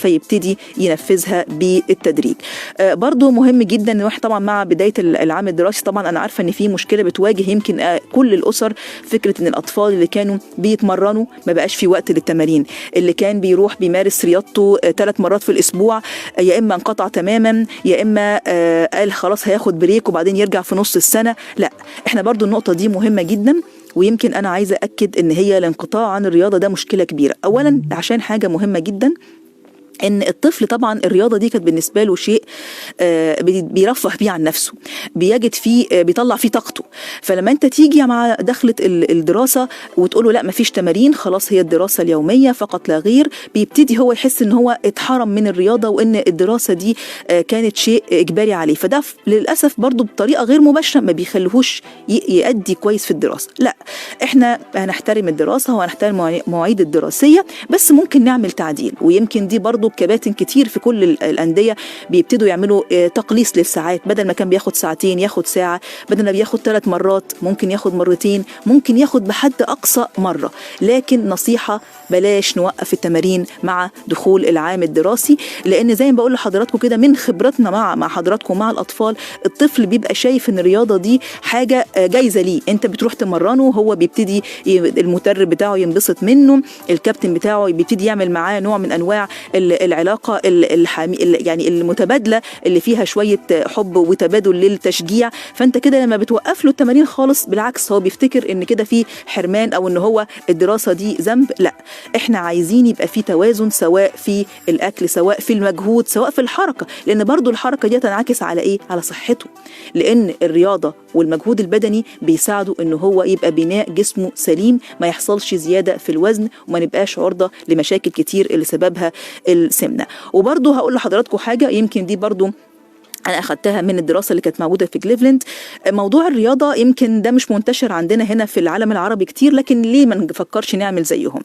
فيبتدي ينفذها بالتدريج. برضو مهم جدا ان طبعا مع بدايه العام الدراسي، طبعا انا عارفه ان في مشكله بتواجه يمكن كل الاسر، فكره ان الاطفال اللي كانوا بيتمرنوا ما بقاش في وقت للتمارين، اللي كان بيروح بيمارس رياضته 3 مرات في الاسبوع يا اما انقطع تماما يا اما قال خلاص هياخد بريك وبعدين يرجع في نص السنه. لا، احنا برضو النقطه دي مهمه جدا، ويمكن انا عايزه اكد ان هي الانقطاع عن الرياضه ده مشكله كبيره. اولا عشان حاجه مهمه جدا، ان الطفل طبعا الرياضه دي كانت بالنسبه له شيء بيرفه بيه عن نفسه، بيجد فيه بيطلع فيه طاقته. فلما انت تيجي مع دخله الدراسه وتقول له لا مفيش تمارين، خلاص هي الدراسه اليوميه فقط لا غير، بيبتدي هو يحس ان هو اتحرم من الرياضه وان الدراسه دي كانت شيء اجباري عليه. فده للاسف برضو بطريقه غير مباشره ما بيخليهوش يؤدي كويس في الدراسه. لا، احنا هنحترم الدراسه وهنحترم المواعيد الدراسيه، بس ممكن نعمل تعديل. ويمكن دي برضو كباتن كتير في كل الأندية بيبتدوا يعملوا تقليص للساعات، بدل ما كان بياخد ساعتين ياخد ساعة، بدل ما بياخد 3 مرات ممكن ياخد مرتين، ممكن ياخد بحد أقصى مرة. لكن نصيحة، بلاش نوقف التمارين مع دخول العام الدراسي، لأن زي ما بقول لحضراتكم كده من خبرتنا مع حضراتكم مع الأطفال، الطفل بيبقى شايف إن الرياضة دي حاجة جايزة ليه، أنت بتروح تمرنه، هو بيبتدي المدرب بتاعه ينبسط منه، الكابتن بتاعه بيبتدي يعمل معاه نوع من أنواع العلاقة يعني المتبادلة اللي فيها شوية حب وتبادل للتشجيع. فانت كده لما بتوقف له التمارين خالص، بالعكس هو بيفتكر ان كده في حرمان او ان هو الدراسة دي ذنب. لا، احنا عايزين يبقى في توازن، سواء في الاكل سواء في المجهود سواء في الحركة، لان برضو الحركة دي تنعكس على ايه؟ على صحته، لان الرياضة والمجهود البدني بيساعده ان هو يبقى بناء جسمه سليم، ما يحصلش زيادة في الوزن وما نبقاش عرضة لمشاكل كتير اللي سببها السمنة. وبرضو هقول لحضراتكم حاجة، يمكن دي برضو أنا أخدتها من الدراسة اللي كانت موجودة في كليفلاند. موضوع الرياضة يمكن ده مش منتشر عندنا هنا في العالم العربي كتير، لكن ليه ما نفكرش نعمل زيهم؟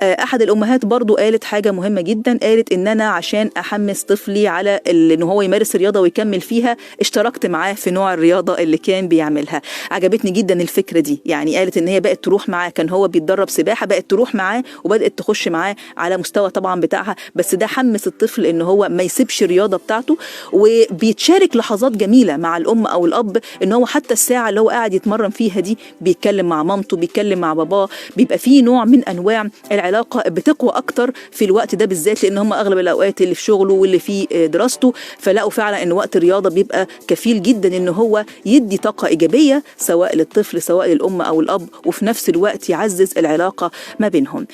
أحد الأمهات برضو قالت حاجة مهمة جدا، قالت إن أنا عشان أحمس طفلي على إن هو يمارس الرياضة ويكمل فيها، اشتركت معاه في نوع الرياضة اللي كان بيعملها. عجبتني جدا الفكرة دي، يعني قالت إن هي بقت تروح معاه، كان هو بيتدرب سباحة، بقت تروح معاه وبدأت تخش معاه على مستوى طبعا بتاعها، بس ده حمس الطفل إن هو ما يسيبش الرياضة بتاعته، وبيتشارك لحظات جميلة مع الأم أو الأب، إن هو حتى الساعة اللي هو قاعد يتمرن فيها دي بيتكلم مع مامته، بيتكلم مع باباه، بيبقى فيه نوع من أنواع العلاقة بتقوى أكتر في الوقت ده بالذات، لأن هم أغلب الأوقات اللي في شغله واللي في دراسته، فلقوا فعلا إن وقت الرياضة بيبقى كفيل جدا إن هو يدي طاقة إيجابية سواء للطفل سواء للأم أو الأب، وفي نفس الوقت يعزز العلاقة ما بينهم.